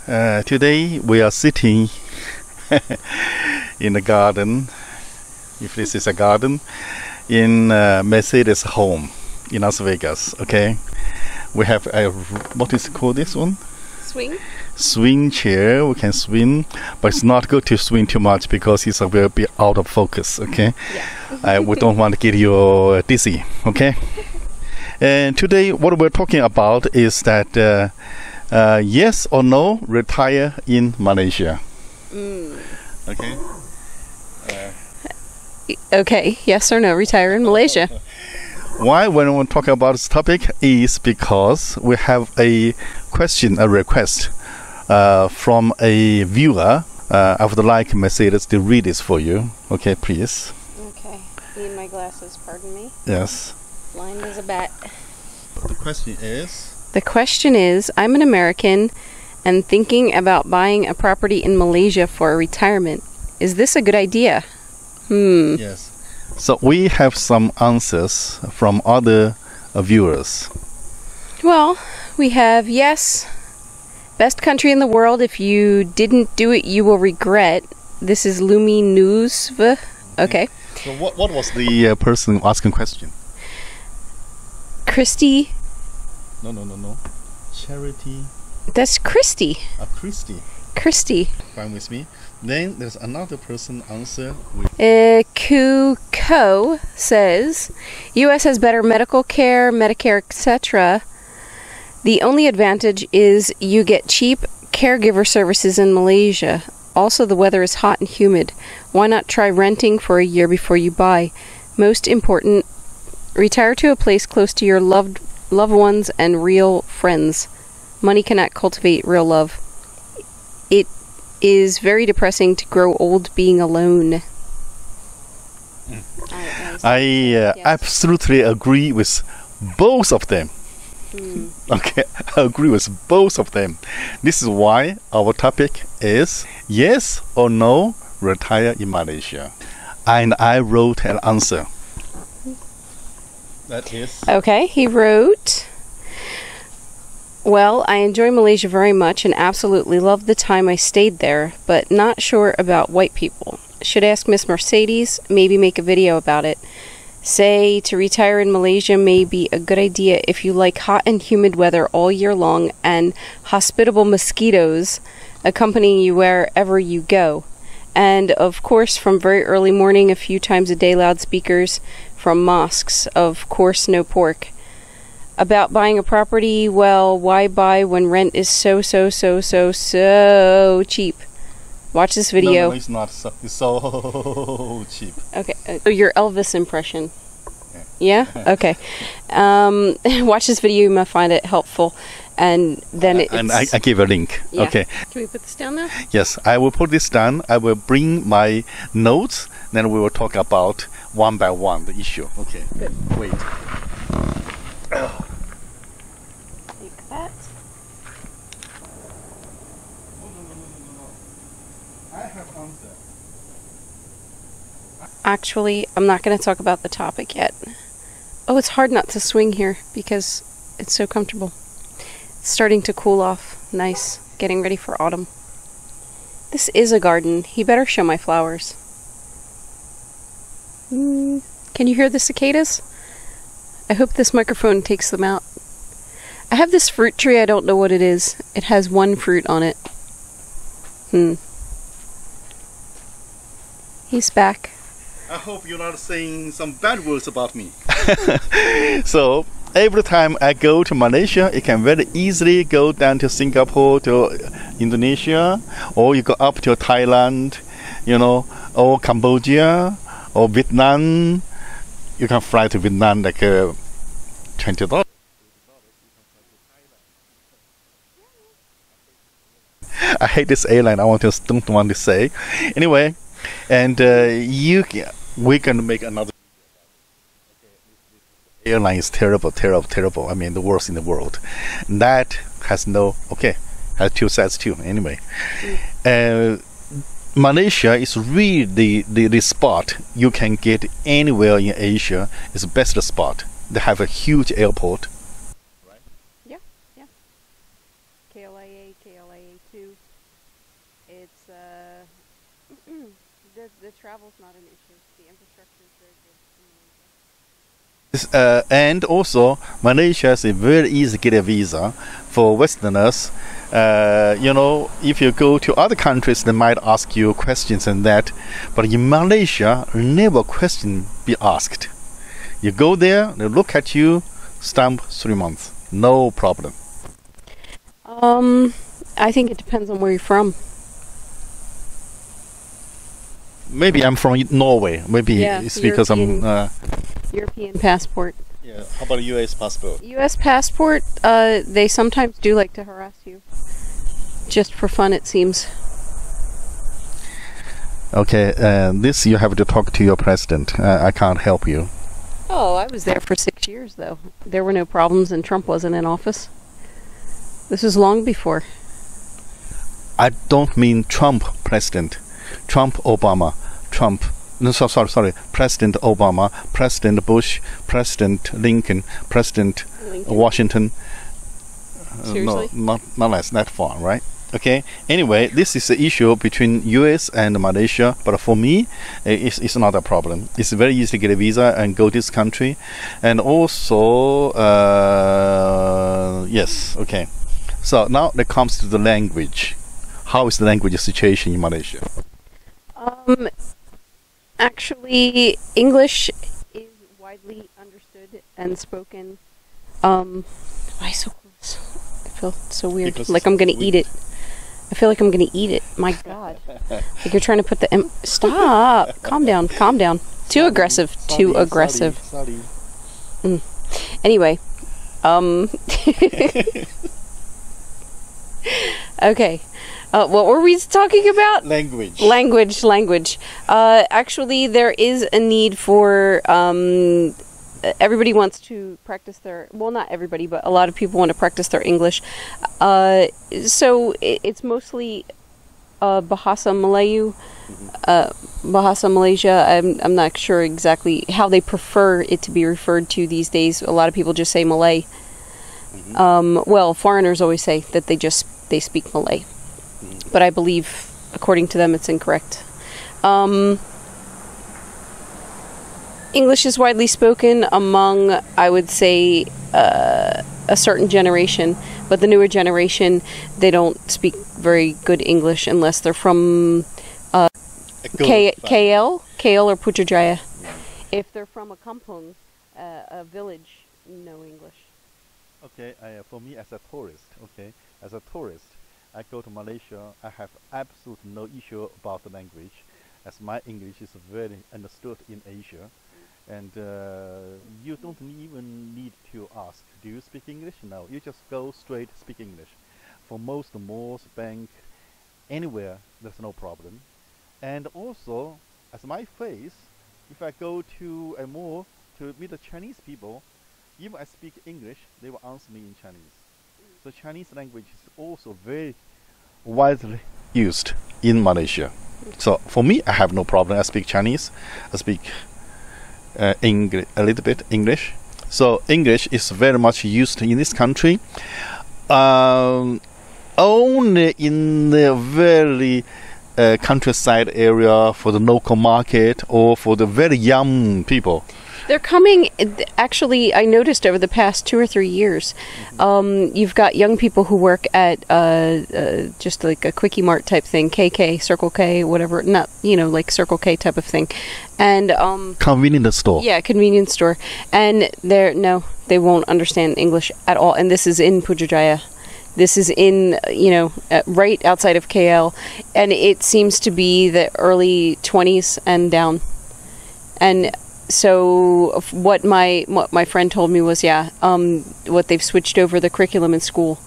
Today we are sitting in the garden, if this is a garden, in Mercedes' home in Las Vegas. Okay, we have a, what is it called, this one? Swing chair. We can swing, but it's not good to swing too much because it's a little bit out of focus. Okay, yeah. We don't want to get you dizzy. Okay, and today what we're talking about is that yes or no, retire in Malaysia. Okay. Okay, yes or no, retire in Malaysia. Why when we talk about this topic is because we have a question, a request from a viewer. I would like Mercedes to read this for you. Okay, please. Okay, need my glasses, pardon me. Yes. Blind as a bat. The question is? The question is, I'm an American and thinking about buying a property in Malaysia for retirement. Is this a good idea? Yes. So we have some answers from other viewers. Well, we have yes, best country in the world. If you didn't do it, you will regret. This is Lumi News. Okay. So what was the person asking question? Christy. No. Charity. That's Christy. Christy. Christy. Fine with me. Then there's another person answer with Kuko says, U.S. has better medical care, Medicare, etc. The only advantage is you get cheap caregiver services in Malaysia. Also, the weather is hot and humid. Why not try renting for a year before you buy? Most important, retire to a place close to your loved ones and real friends. Money cannot cultivate real love. It is very depressing to grow old being alone. I absolutely agree with both of them. Okay, I agree with both of them. This is why our topic is yes or no, retire in Malaysia. And I wrote an answer. That is... Okay, he wrote, well, I enjoy Malaysia very much and absolutely love the time I stayed there, but not sure about white people. Should ask Miss Mercedes, maybe make a video about it. Say to retire in Malaysia may be a good idea if you like hot and humid weather all year long and hospitable mosquitoes accompanying you wherever you go. And of course, from very early morning, a few times a day, loudspeakers from mosques. Of course, no pork. About buying a property, well, why buy when rent is so cheap? Watch this video. No, it's not it's so cheap. Okay, your Elvis impression. Yeah? Okay. Watch this video, you might find it helpful. And then and I give a link. Yeah. Okay. Can we put this down now? Yes, I will put this down. I will bring my notes. Then we will talk about one by one the issue. Okay. Good. Wait. Take that. I have answer. Actually, I'm not going to talk about the topic yet. Oh, it's hard not to swing here because it's so comfortable. It's starting to cool off. Nice. Getting ready for autumn. This is a garden. He better show my flowers. Can you hear the cicadas? I hope this microphone takes them out. I have this fruit tree. I don't know what it is. It has one fruit on it. He's back. I hope you're not saying some bad words about me. So every time I go to Malaysia, you can very easily go down to Singapore, to Indonesia, or you go up to Thailand, or Cambodia, or Vietnam. You can fly to Vietnam like $20. I hate this airline. Don't want to say. Anyway, and we're gonna make another. Airline is terrible. I mean, the worst in the world. That has has two sides too. Anyway, Malaysia is really the spot you can get anywhere in Asia. It's the best spot. They have a huge airport. Right? Yeah. KLIA 2. the travel's not an issue. The infrastructure is very good. And also, Malaysia is a very easy to get a visa for Westerners. If you go to other countries, they might ask you questions and that. But in Malaysia, never question be asked. You go there, they look at you, stamp 3 months, no problem. I think it depends on where you're from. Maybe I'm from Norway. Maybe it's because I'm European passport. Yeah. How about a U.S. passport? U.S. passport. They sometimes do like to harass you, just for fun, it seems. Okay. This you have to talk to your president. I can't help you. Oh, I was there for 6 years, though. There were no problems, and Trump wasn't in office. This was long before. I don't mean Trump president. Trump, Obama, Trump. No, sorry. President Obama, President Bush, President Lincoln, President Washington. Seriously? No, not less that far, right? Okay. Anyway, this is the issue between U.S. and Malaysia. But for me, it's not a problem. It's very easy to get a visa and go to this country. And also, yes. Okay. So now it comes to the language. How is the language situation in Malaysia? Actually, English is widely understood and spoken. Why so close? I feel so weird. Because like I'm gonna eat it. I feel like I'm gonna eat it. My God! Like you're trying to put the stop. Calm down. Calm down. Too aggressive. Too aggressive. Sorry. Anyway, okay. What were we talking about? Language. Language. Actually, there is a need for everybody wants to practice their, well, not everybody, but a lot of people want to practice their English. So it's mostly Bahasa Melayu, Bahasa Malaysia. I'm not sure exactly how they prefer it to be referred to these days. A lot of people just say Malay. Well, foreigners always say that they speak Malay. But I believe, according to them, it's incorrect. English is widely spoken among, I would say, a certain generation. But the newer generation, they don't speak very good English unless they're from KL or Putrajaya. If they're from a kampung, a village, no English. Okay, for me as a tourist, I go to Malaysia, I have absolutely no issue about the language, as my English is very understood in Asia. And you don't even need to ask, do you speak English? No, you just go straight speak English. For most malls, bank, anywhere, there's no problem. And also, as my face, if I go to a mall to meet the Chinese people, if I speak English, they will answer me in Chinese. So Chinese language is also very widely used in Malaysia. So for me, I have no problem. I speak Chinese. I speak a little bit English. So English is very much used in this country. Only in the very countryside area for the local market or for the very young people. They're coming, actually, I noticed over the past 2 or 3 years, you've got young people who work at just like a Quickie Mart type thing, KK, Circle K, whatever, not, like Circle K type of thing. And convenience store. Yeah, convenience store. And they won't understand English at all. And this is in Putrajaya. This is in, right outside of KL. And it seems to be the early 20s and down. And so what my friend told me was, what they've switched over the curriculum in school.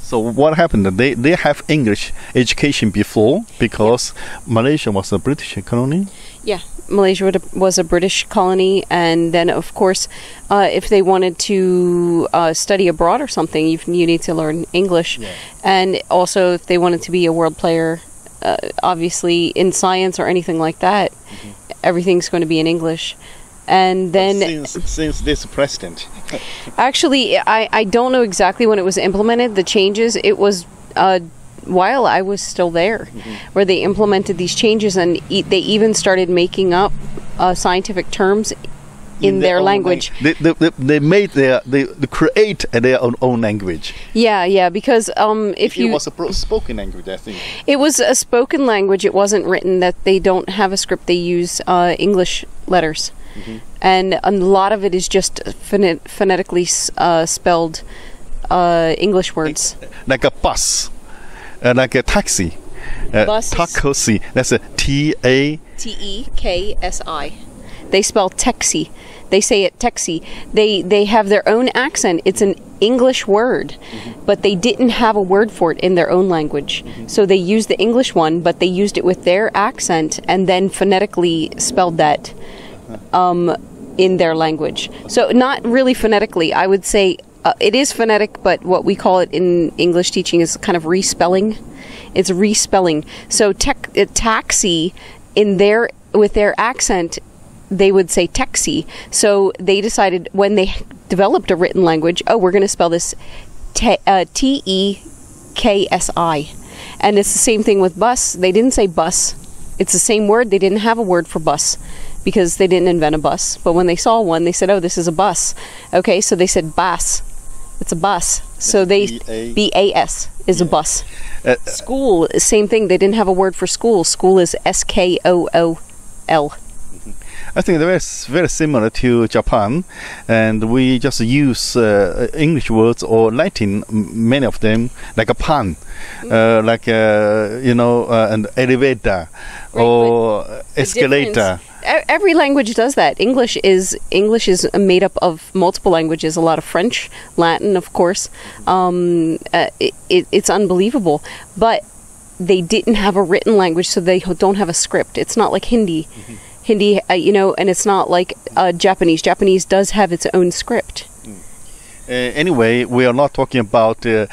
So what happened? They have English education before because Malaysia was a British colony? Yeah, Malaysia was a British colony, and then of course if they wanted to study abroad or something, you need to learn English. Yeah. And also if they wanted to be a world player, obviously in science or anything like that, everything's going to be in English. And then since this president actually I don't know exactly when it was implemented, the changes. It was while I was still there, where they implemented these changes, and they even started making up scientific terms in their language. They made they create their own language. Yeah, because if it was a spoken language, I think. It was a spoken language. It wasn't written. That they don't have a script. They use English letters, and a lot of it is just phonetically spelled English words. Like a bus, like a taxi. Taxi. That's a Teksi. They spell taxi. They say it taxi. They have their own accent. It's an English word, but they didn't have a word for it in their own language. So they used the English one, but they used it with their accent and then phonetically spelled that in their language. So not really phonetically. I would say it is phonetic, but what we call it in English teaching is kind of respelling. It's respelling. So taxi with their accent, they would say taxi. So they decided when they developed a written language, we're going to spell this Teksi. And it's the same thing with bus. They didn't say bus. It's the same word. They didn't have a word for bus because they didn't invent a bus. But when they saw one, they said, this is a bus. Okay, so they said bus. It's a bus. So B-A-S is a bus. School, same thing. They didn't have a word for school. School is S-K-O-O-L. I think that's very similar to Japan, and we just use English words or Latin, many of them, like a pan, like an elevator or escalator. Every language does that. English is made up of multiple languages. A lot of French, Latin, of course. It's unbelievable, but they didn't have a written language, so they don't have a script. It's not like Hindi. Hindi, and it's not like Japanese. Japanese does have its own script. Anyway, we are not talking about the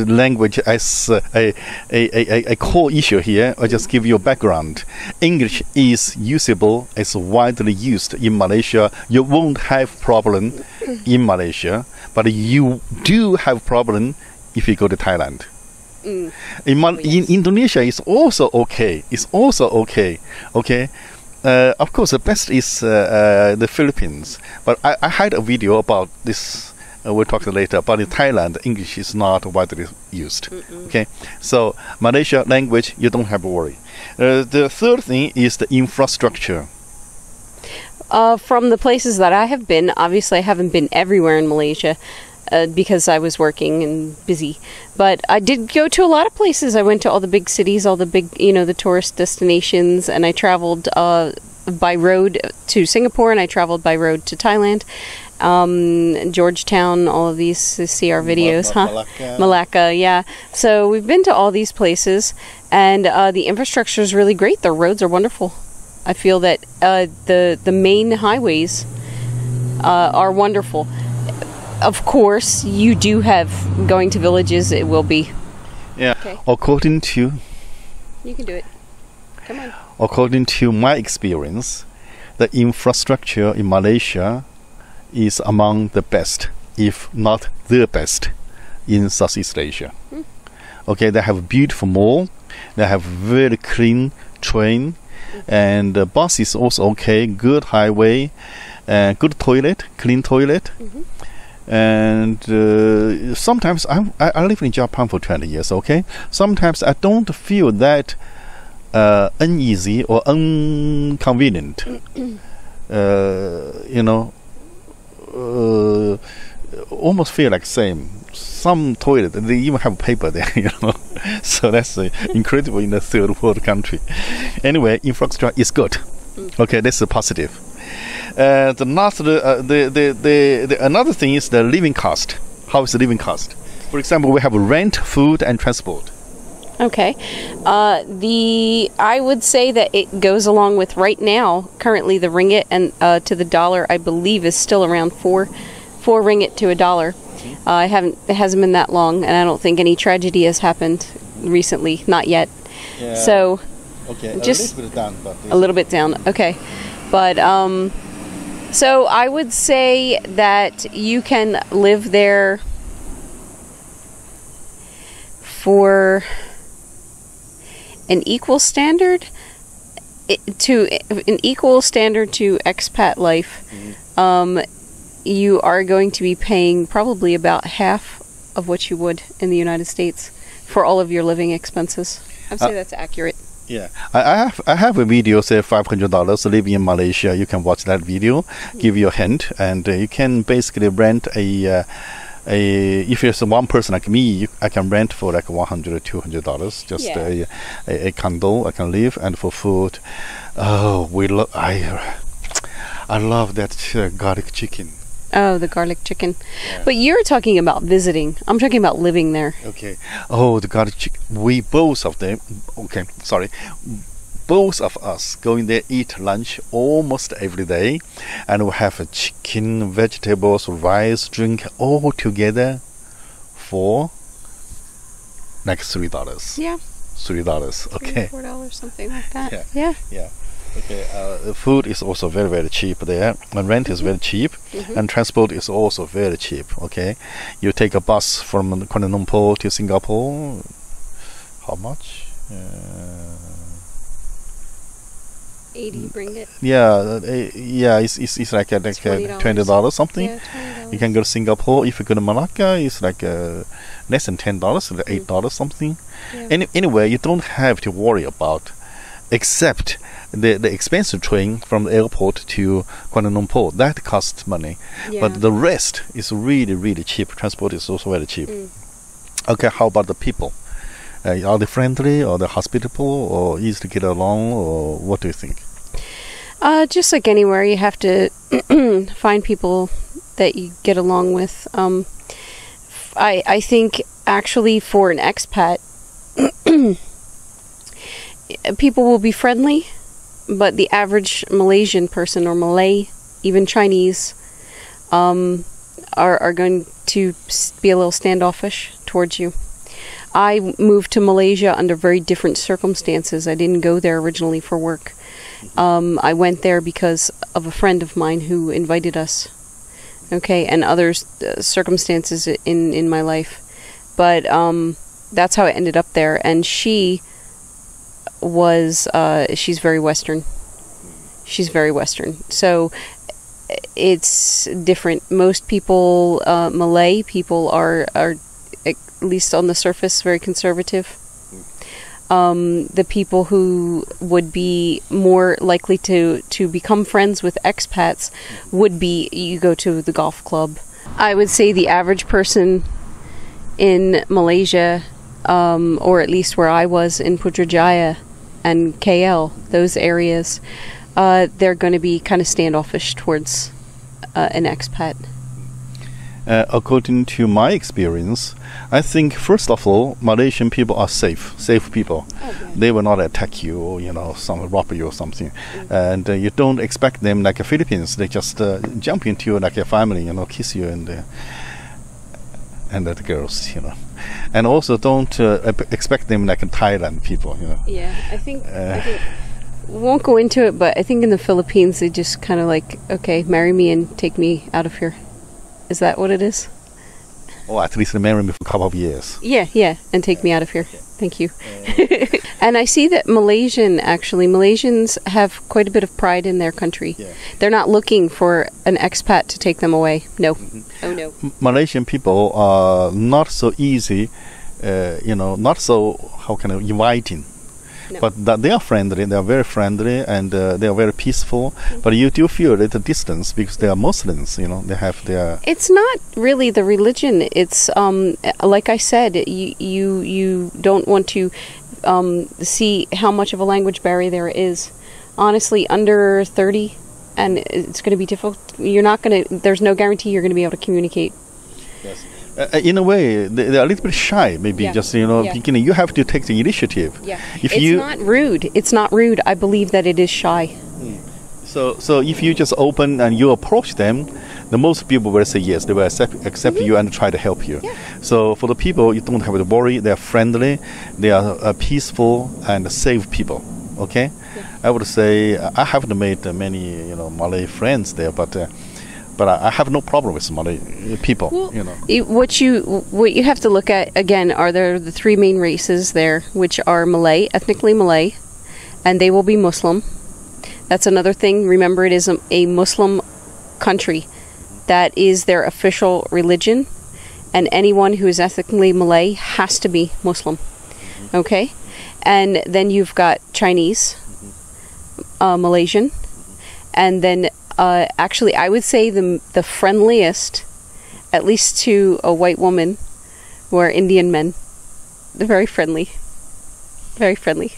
language as a core issue here. I'll just give you a background. English is usable, it's widely used in Malaysia. You won't have problem in Malaysia, but you do have problem if you go to Thailand. In Indonesia, it's also okay. Okay. Of course, the best is the Philippines. But I had a video about this. We'll talk later. But in Thailand, English is not widely used. Okay, so Malaysia language, you don't have to worry. The third thing is the infrastructure. From the places that I have been, obviously I haven't been everywhere in Malaysia. Because I was working and busy. But I did go to a lot of places. I went to all the big cities, all the big, the tourist destinations, and I traveled by road to Singapore, and I traveled by road to Thailand, Georgetown, all of these, to see our videos, Malacca, yeah. So we've been to all these places, and the infrastructure is really great. The roads are wonderful. I feel that the main highways are wonderful. Of course, you do have going to villages. It will be. Yeah. Okay. According to. You can do it. Come on. According to my experience, the infrastructure in Malaysia is among the best, if not the best, in Southeast Asia. Okay, they have a beautiful mall. They have very clean train, and the bus is also okay. Good highway, good toilet, clean toilet. And sometimes I live in Japan for 20 years, okay? Sometimes I don't feel that uneasy or inconvenient. Almost feel like same. Some toilet, they even have paper there, So that's incredible in a third world country. Anyway, infrastructure is good. Okay, that's a positive. Another thing is the living cost. How is the living cost? For example, we have rent, food, and transport. Okay. I would say that it goes along with right now. Currently, the ringgit and to the dollar, I believe, is still around four ringgit to a dollar. It hasn't been that long, and I don't think any tragedy has happened recently. Not yet. Yeah. So, okay, just a little bit down, a little bit down. Okay, but so I would say that you can live there for an equal standard to expat life, you are going to be paying probably about half of what you would in the United States for all of your living expenses. I'd say that's accurate. Yeah, I have a video, say $500 living in Malaysia. You can watch that video, give you a hint, and you can basically rent if it's one person like me, I can rent for like $100 or $200, just a condo I can live, and for food, I love that garlic chicken. Oh, the garlic chicken. Yeah. But you're talking about visiting. I'm talking about living there. Okay. Oh, the garlic chicken. Both of us going there, eat lunch almost every day, and we have a chicken, vegetables, rice, drink all together for like $3. Yeah. $3. Okay. $4, something like that. Yeah. Okay, the food is also very, very cheap there, and rent is very cheap, and transport is also very cheap. Okay, you take a bus from Kuala Lumpur to Singapore. How much? 80 ringgit. Yeah, it's like $20 something. Yeah, $20. You can go to Singapore. If you go to Malacca, it's like less than $10, like $8 something. Yeah. Anyway, you don't have to worry about, except the expensive train from the airport to Kuala Lumpur. That costs money, but the rest is really, really cheap. Transport is also very cheap. Okay, how about the people? Are they friendly, or they hospitable, or easy to get along, or what do you think? Just like anywhere, you have to find people that you get along with. I think actually for an expat, people will be friendly, but the average Malaysian person, or Malay, even Chinese, are going to be a little standoffish towards you. I moved to Malaysia under very different circumstances. I didn't go there originally for work. I went there because of a friend of mine who invited us. Okay, and other circumstances in my life. But that's how I ended up there. And she was, she's very Western. She's very Western. So it's different. Most people, Malay people are at least on the surface, very conservative. The people who would be more likely to become friends with expats would be, you go to the golf club. I would say the average person in Malaysia, or at least where I was in Putrajaya and KL, those areas, they're going to be kind of standoffish towards an expat. According to my experience, I think first of all, Malaysian people are safe people. Okay. They will not attack you, or rob you or something. And you don't expect them like the Philippines. They just jump into you like a family, kiss you and the girls, And also don't expect them like Thailand people, Yeah, I think we won't go into it, but I think in the Philippines they just kind of like, okay, marry me and take me out of here. Is that what it is? Or at least marry me for a couple of years. Yeah, and take me out of here. Thank you. And I see that Malaysians have quite a bit of pride in their country. Yeah. They're not looking for an expat to take them away. No. Oh, no. Malaysian people are not so easy, not so, inviting. No. But they are friendly, they are very friendly, and they are very peaceful. But you do feel a little distance because they are Muslims, they have their... It's not really the religion. It's, like I said, you don't want to see how much of a language barrier there is. Honestly, under 30, and it's going to be difficult. There's no guarantee you're going to be able to communicate. Yes. In a way, they're a little bit shy, maybe, just, beginning. You have to take the initiative. Yeah. Not rude. It's not rude. I believe that it is shy. So if you just open and you approach them, the most people will say yes. They will accept you and try to help you. Yeah. So for the people, you don't have to worry. They are friendly. They are peaceful and safe people. Okay? Yeah. I would say I haven't made many, Malay friends there, but But I have no problem with Malay people. Well, you know, what you have to look at again are the three main races there, which are Malay, ethnically Malay, and they will be Muslim. That's another thing. Remember, it is a Muslim country. That is their official religion, and anyone who is ethnically Malay has to be Muslim. Okay, and then you've got Chinese, Malaysian, and then actually I would say the friendliest, at least to a white woman, were Indian men. They're very friendly. Very friendly.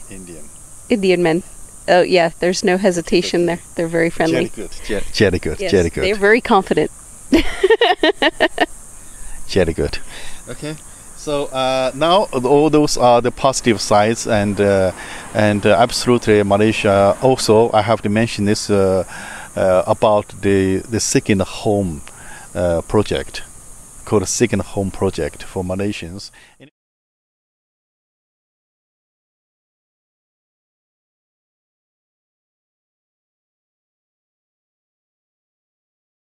Indian men. Oh yeah, there's no hesitation there. They're very friendly. Very good. Very good. Yes, Very good. they're very confident. Very good. Okay. So now all those are the positive sides, and absolutely Malaysia. Also, I have to mention this about the second home project, called Second Home Project for Malaysians.